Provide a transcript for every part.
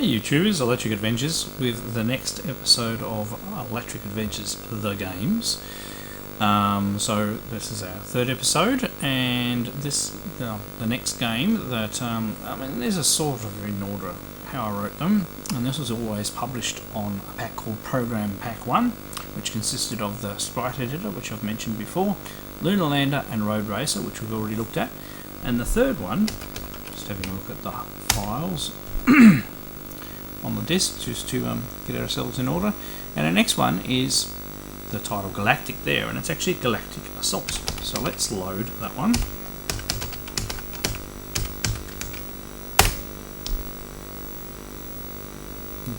YouTubers, Electric Adventures with the next episode of Electric Adventures The Games. So this is our third episode, and this the next game that these are sort of in order how I wrote them, and this was always published on a pack called Program Pack 1, which consisted of the Sprite Editor, which I've mentioned before, Lunar Lander and Road Racer, which we've already looked at, and the third one, just having a look at the files on the disc just to get ourselves in order. And the next one is the title Galactic there, and it's actually Galactic Assault. So let's load that one.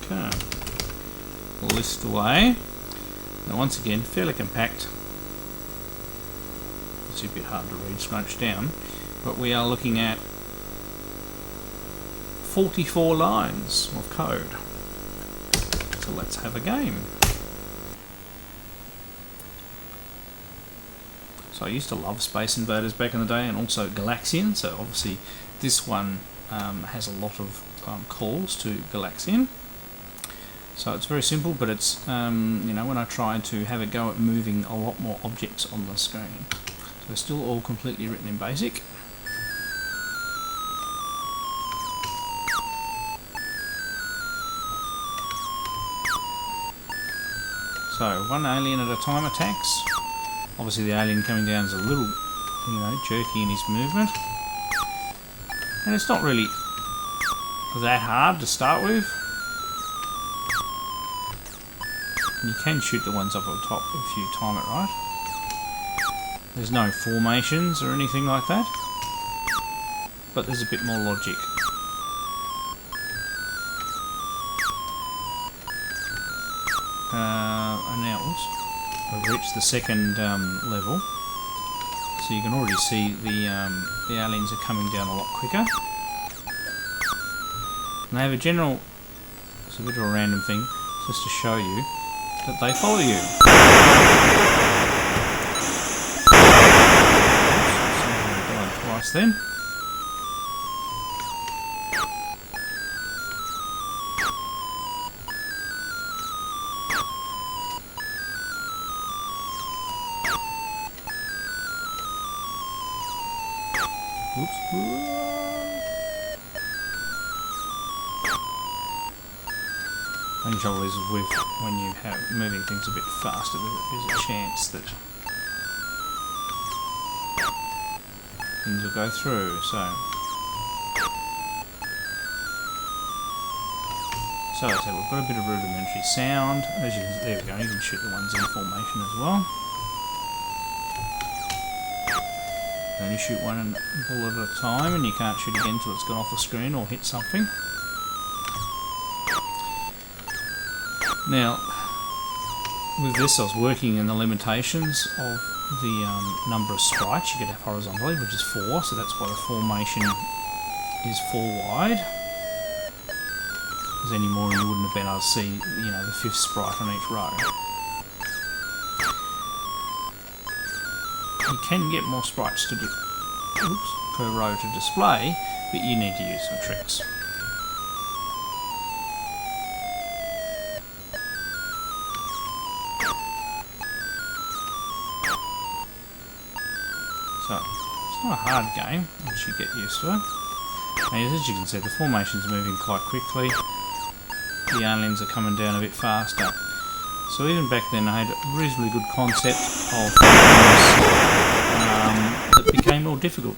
Okay, list away. Now once again, fairly compact. It's a bit hard to read, scrunched down, but we are looking at 44 lines of code. So let's have a game. So I used to love Space Invaders back in the day, and also Galaxian, so obviously this one has a lot of calls to Galaxian. So it's very simple, but it's when I try to have a go at moving a lot more objects on the screen. So it's still all completely written in BASIC. So one alien at a time attacks. Obviously the alien coming down is a little, jerky in his movement. And it's not really that hard to start with. And you can shoot the ones up on top if you time it right. There's no formations or anything like that, but there's a bit more logic. And now, we've reached the second level, so you can already see the aliens are coming down a lot quicker. And they have a general, it's a bit of a random thing, just to show you that they follow you. Oops, died twice then. Only trouble is with when you have moving things a bit faster, there's a chance that things will go through. So as I said, we've got a bit of rudimentary sound. As you can, there we go. You can shoot the ones in formation as well. You only shoot one bullet at a time, and you can't shoot again until it's gone off the screen or hit something. Now, with this I was working in the limitations of the number of sprites you could have horizontally, which is 4, so that's why the formation is 4 wide. Because any more you wouldn't have been able to see, the 5th sprite on each row. You can get more sprites per row to display, but you need to use some tricks. So, it's not a hard game once you get used to it. And as you can see, the formation's moving quite quickly. The aliens are coming down a bit faster. So even back then I had a reasonably good concept of games that became more difficult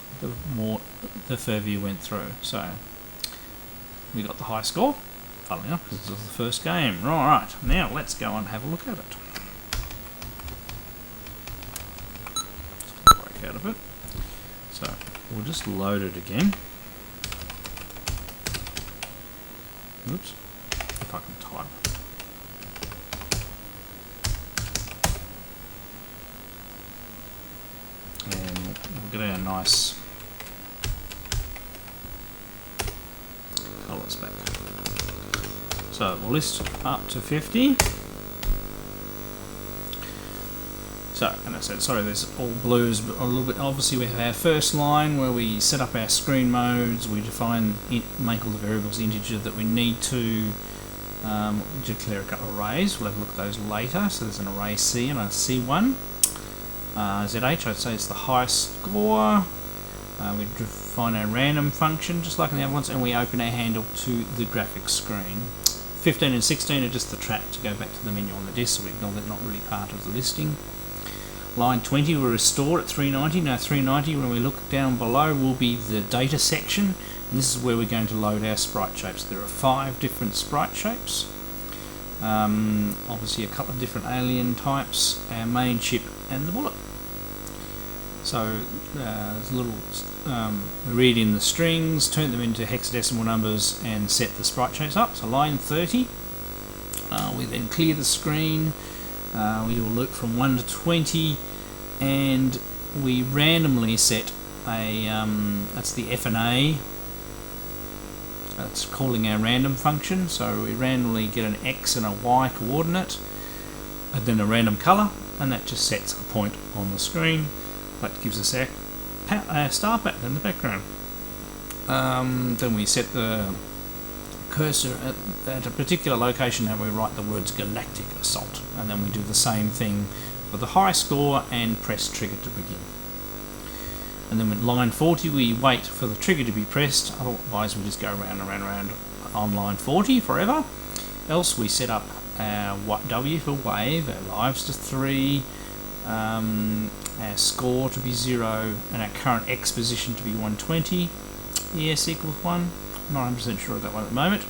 the further you went through. So we got the high score, funnily enough, because this was the first game. Right, now let's go and have a look at it. Out of it, so we'll just load it again. Oops, if I can type. And we'll get our nice colours back. So we'll list up to 50. So, and I said, sorry, there's all blues, but a little bit. Obviously, we have our first line where we set up our screen modes. We define, make all the variables integer that we need to declare a couple of arrays. We'll have a look at those later. So there's an array C and a C1. ZH, I'd say it's the highest score. We define our random function, just like in the other ones, and we open our handle to the graphics screen. 15 and 16 are just the trap to go back to the menu on the disk, so we ignore that, not really part of the listing. Line 20 will restore at 390. Now 390, when we look down below, will be the data section, and this is where we're going to load our sprite shapes. There are 5 different sprite shapes. Obviously a couple of different alien types, our main ship and the bullet. So there's a little read in the strings, turn them into hexadecimal numbers and set the sprite shapes up. So line 30, we then clear the screen. We do a loop from 1 to 20, and we randomly set a, that's the F and A, that's calling our random function. So we randomly get an X and a Y coordinate, and then a random colour, and that just sets a point on the screen. That gives us our star pattern in the background. Then we set the cursor at a particular location and we write the words Galactic Assault, and then we do the same thing for the high score and press trigger to begin. And then with line 40 we wait for the trigger to be pressed, otherwise we just go round and round and round on line 40 forever. Else we set up our W for wave, our lives to 3, our score to be 0, and our current X position to be 120, ES equals 1. Not 100% sure of that one at the moment.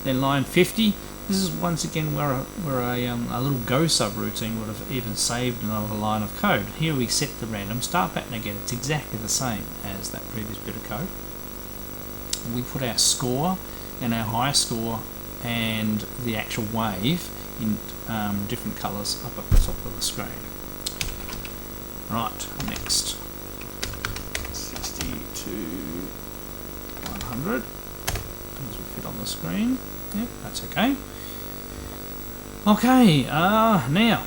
Then line 50, this is once again where a little Go subroutine would have even saved another line of code. Here we set the random star pattern again. It's exactly the same as that previous bit of code. We put our score and our high score and the actual wave in different colours up at the top of the screen. Right, next. 60 to 100. As we fit on the screen. Yep, that's okay. Okay, now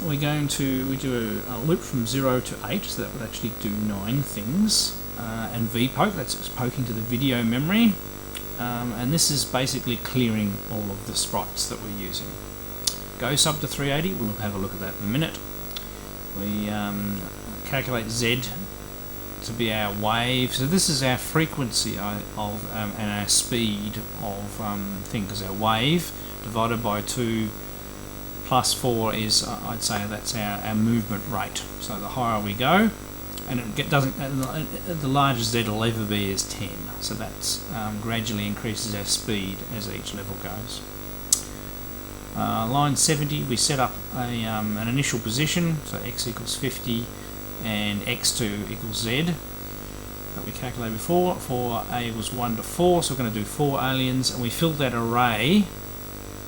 we do a loop from 0 to 8, so that would actually do 9 things. And vpoke, that's just poking to the video memory. And this is basically clearing all of the sprites that we're using. Go sub to 380, we'll have a look at that in a minute. We calculate Z to be our wave, so this is our frequency of and our speed of thing, because our wave divided by 2 plus 4 is, I'd say that's our movement rate. So the higher we go, and it doesn't, the largest Z will ever be is 10, so that's gradually increases our speed as each level goes. Line 70, we set up an initial position, so X equals 50 and X2 equals Z that we calculated before. For A was 1 to 4, so we're going to do 4 aliens, and we filled that array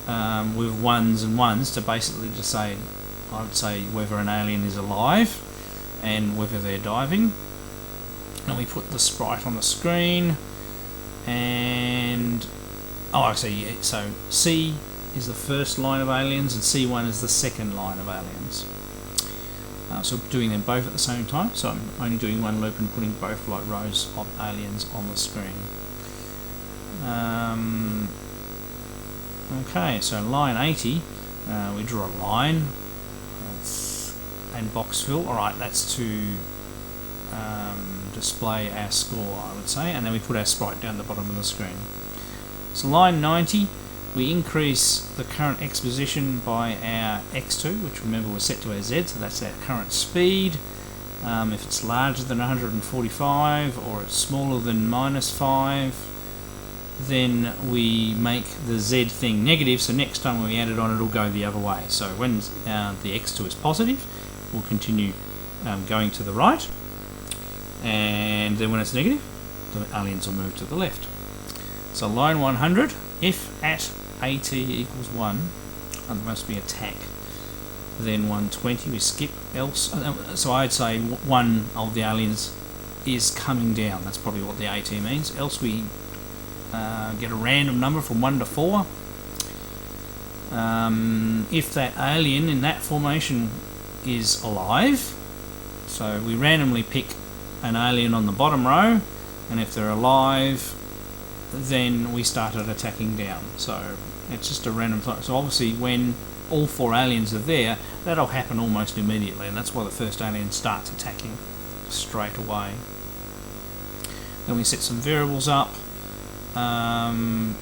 with 1s and 1s to basically just say, I would say, whether an alien is alive and whether they're diving. And we put the sprite on the screen, and so C is the first line of aliens and C1 is the second line of aliens. So doing them both at the same time, so I'm only doing one loop and putting both rows of aliens on the screen. Okay, so line 80, we draw a line and box fill. Alright, that's to display our score, I would say, and then we put our sprite down the bottom of the screen. So line 90, we increase the current X position by our X2, which remember was set to our Z, so that's our current speed. If it's larger than 145 or it's smaller than -5, then we make the Z thing negative, so next time when we add it on it'll go the other way. So when the X2 is positive, we'll continue going to the right, and then when it's negative, the aliens will move to the left. So line 100, if at AT equals 1, and there must be attack, then 120 we skip, else, so I'd say one of the aliens is coming down, that's probably what the AT means, else we get a random number from 1 to 4. If that alien in that formation is alive. So we randomly pick an alien on the bottom row, and if they're alive, then we started attacking down. So it's just a random thing. So obviously when all 4 aliens are there, that'll happen almost immediately, and that's why the first alien starts attacking straight away. Then we set some variables up, and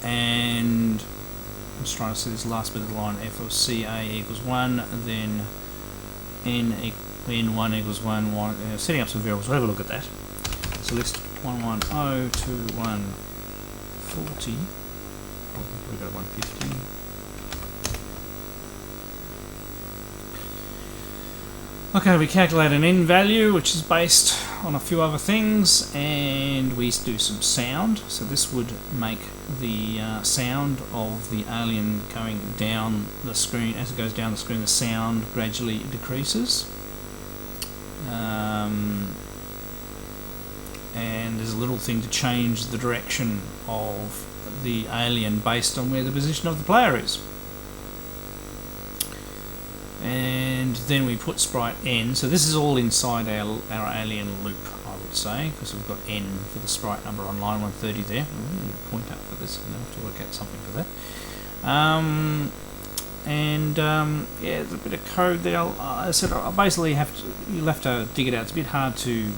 I'm just trying to see this last bit of the line. F of CA equals 1, then N1 equals 1, setting up some variables. We'll have a look at that. So list 110 to 140. Probably go 150. Okay, we calculate an N value, which is based on a few other things, and we do some sound. So this would make the sound of the alien going down the screen. As it goes down the screen, the sound gradually decreases. And there's a little thing to change the direction of the alien based on where the position of the player is. And then we put sprite N. So this is all inside our alien loop, I would say, because we've got N for the sprite number on line 130 there. Need a point up for this, and I'll have to work out something for that. Yeah, there's a bit of code there. I said I basically you'll have to dig it out. It's a bit hard to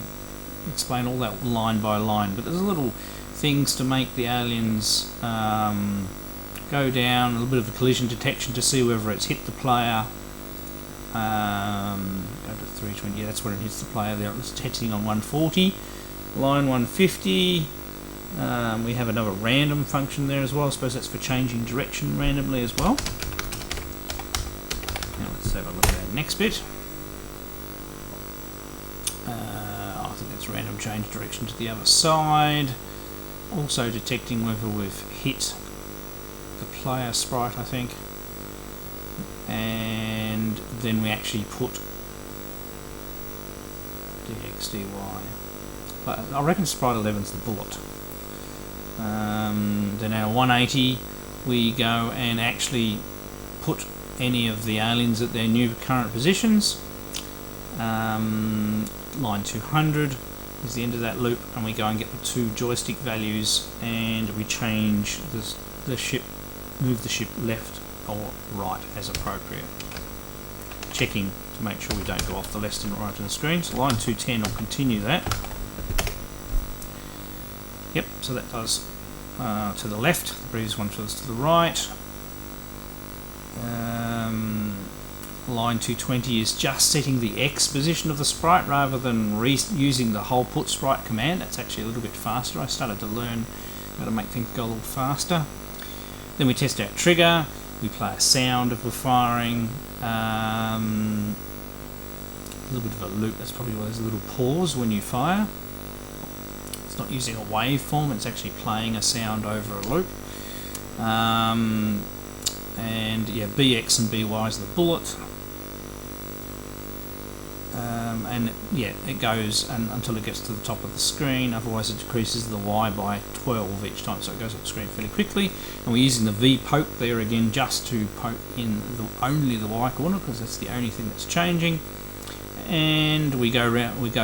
explain all that line by line, but there's little things to make the aliens go down, a little bit of a collision detection to see whether it's hit the player. Go to 320, yeah, that's where it hits the player there. It's testing on 140, line 150. We have another random function there as well. I suppose that's for changing direction randomly as well. Now let's have a look at our next bit. I think that's random change direction to the other side. Also detecting whether we've hit the player sprite, I think. And then we actually put dx dy. But I reckon sprite 11's the bullet. Then our 180, we go and actually put any of the aliens at their new current positions. Line 200 is the end of that loop, and we go and get the 2 joystick values, and we change the ship, move the ship left or right as appropriate, checking to make sure we don't go off the left and right of the screen. So line 210 will continue that. Yep, so that does to the left, the previous one was to the right. Line 220 is just setting the X position of the sprite rather than using the whole put sprite command. That's actually a little bit faster. I started to learn how to make things go a little faster. Then we test our trigger. We play a sound if we're firing. A little bit of a loop. That's probably why there's a little pause when you fire. It's not using a waveform. It's actually playing a sound over a loop. And yeah, BX and BY is the bullet. And yeah, it goes until it gets to the top of the screen. Otherwise, it decreases the Y by 12 each time, so it goes up the screen fairly quickly. And we're using the V poke there again just to poke in only the Y corner, because that's the only thing that's changing. And we go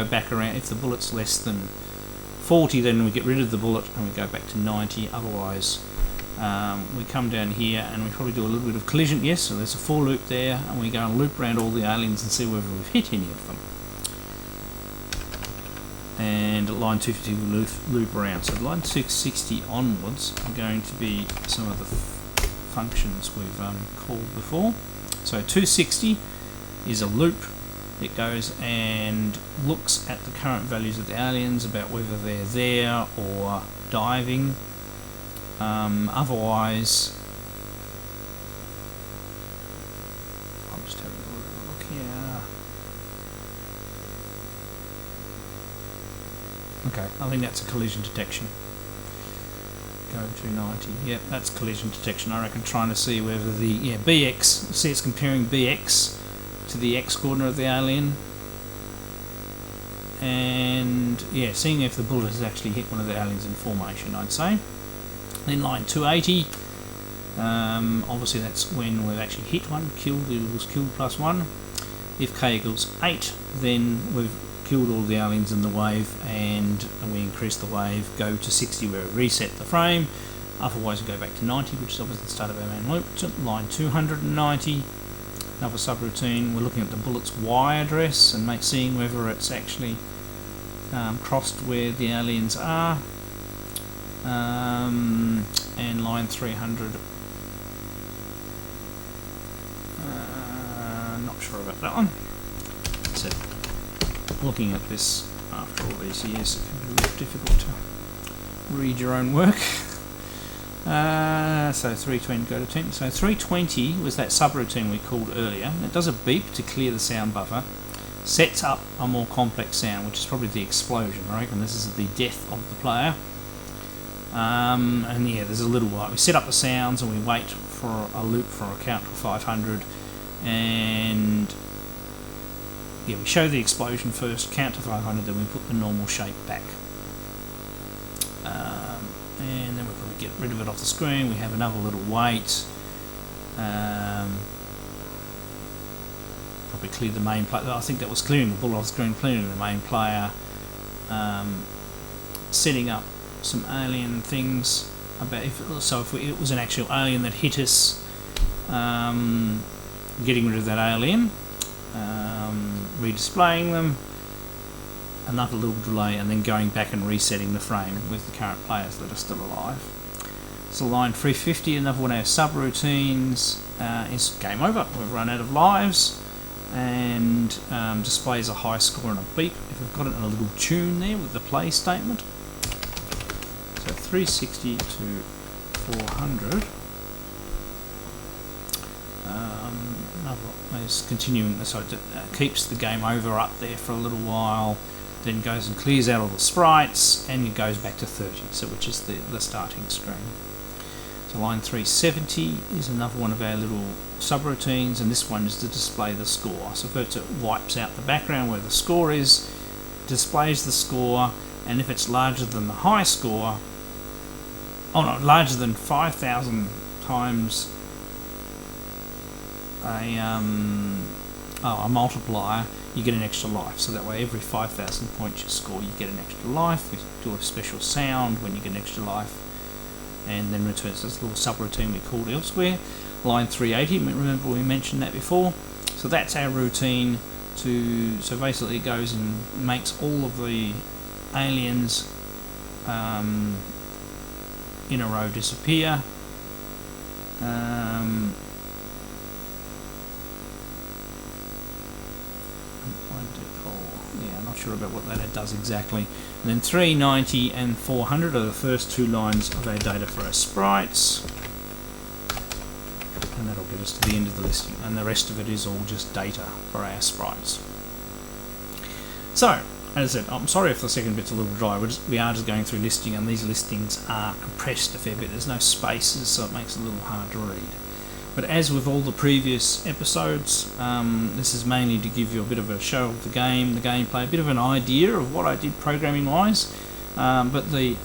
back around. If the bullet's less than 40, then we get rid of the bullet and we go back to 90. Otherwise, we come down here and we probably do a little bit of collision. Yes, so there's a for loop there, and we go and loop around all the aliens and see whether we've hit any of them. And at line 250 we loop around. So line 660 onwards are going to be some of the functions we've called before. So 260 is a loop. It goes and looks at the current values of the aliens, about whether they're there or diving. Otherwise, I'm just having a look here. Okay, I think that's a collision detection. Go to 90. Yep, that's collision detection. I reckon trying to see whether the BX. See, it's comparing BX to the X coordinate of the alien, and yeah, seeing if the bullet has actually hit one of the aliens in formation, I'd say. Then line 280 Obviously that's when we've actually hit one, killed equals killed +1. If k equals 8, then we've killed all the aliens in the wave, and we increase the wave, go to 60 where we reset the frame. Otherwise we go back to 90, which is obviously the start of our main loop, to line 290. Another subroutine, we're looking at the bullet's Y address and seeing whether it's actually crossed where the aliens are. And line 300, not sure about that one. So looking at this after all these years, it can be a bit difficult to read your own work. So 320 go to 10. So 320 was that subroutine we called earlier. It does a beep to clear the sound buffer, sets up a more complex sound, which is probably the explosion. I reckon this is the death of the player. And yeah, there's a little while. We set up the sounds and we wait for a loop for a count to 500, and yeah, we show the explosion first, count to 500, then we put the normal shape back. And then we probably get rid of it off the screen. We have another little wait. Probably clear the main player. I think that was clearing the bullet off the screen, clearing the main player. Setting up some alien things about if it was an actual alien that hit us, getting rid of that alien, redisplaying them, another little delay, and then going back and resetting the frame with the current players that are still alive. So line 350, another one of our subroutines, is game over. We've run out of lives, and displays a high score and a beep if we've got it in a little tune there with the play statement. So 360 to 400. Another is continuing, so it keeps the game over up there for a little while, then goes and clears out all the sprites, and it goes back to 30, so which is the starting screen. So line 370 is another one of our little subroutines, and this one is to display the score. So first it wipes out the background where the score is, displays the score, and if it's larger than the high score, larger than 5,000 times a multiplier, you get an extra life. So that way every 5,000 points you score, you get an extra life. We do a special sound when you get an extra life, and then returns this little subroutine we called elsewhere. Line 380, remember we mentioned that before. So that's our routine so basically it goes and makes all of the aliens in a row disappear. I'm not sure about what that does exactly. And then 390 and 400 are the first two lines of our data for our sprites, and that'll get us to the end of the listing, and the rest of it is all just data for our sprites. So, as I said, I'm sorry if the second bit's a little dry. We are just going through listing, and these listings are compressed a fair bit. There's no spaces, so it makes it a little hard to read. But as with all the previous episodes, this is mainly to give you a bit of a show of the game, the gameplay, a bit of an idea of what I did programming-wise. But the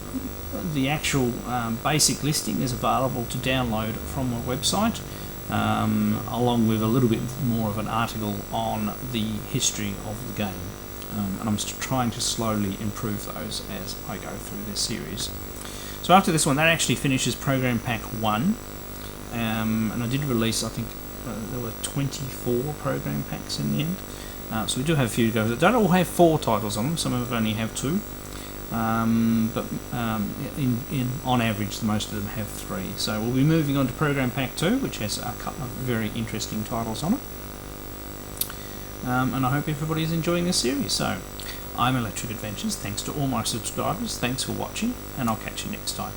actual basic listing is available to download from my website, along with a little bit more of an article on the history of the game. And I'm trying to slowly improve those as I go through this series. So after this one, that actually finishes Program Pack 1. And I did release, I think there were 24 program packs in the end. So we do have a few to go. They don't all have 4 titles on them, some of them only have 2. But on average, most of them have 3. So we'll be moving on to Program Pack 2, which has a couple of very interesting titles on it. And I hope everybody is enjoying this series. So I'm Electric Adventures. Thanks to all my subscribers. Thanks for watching, and I'll catch you next time.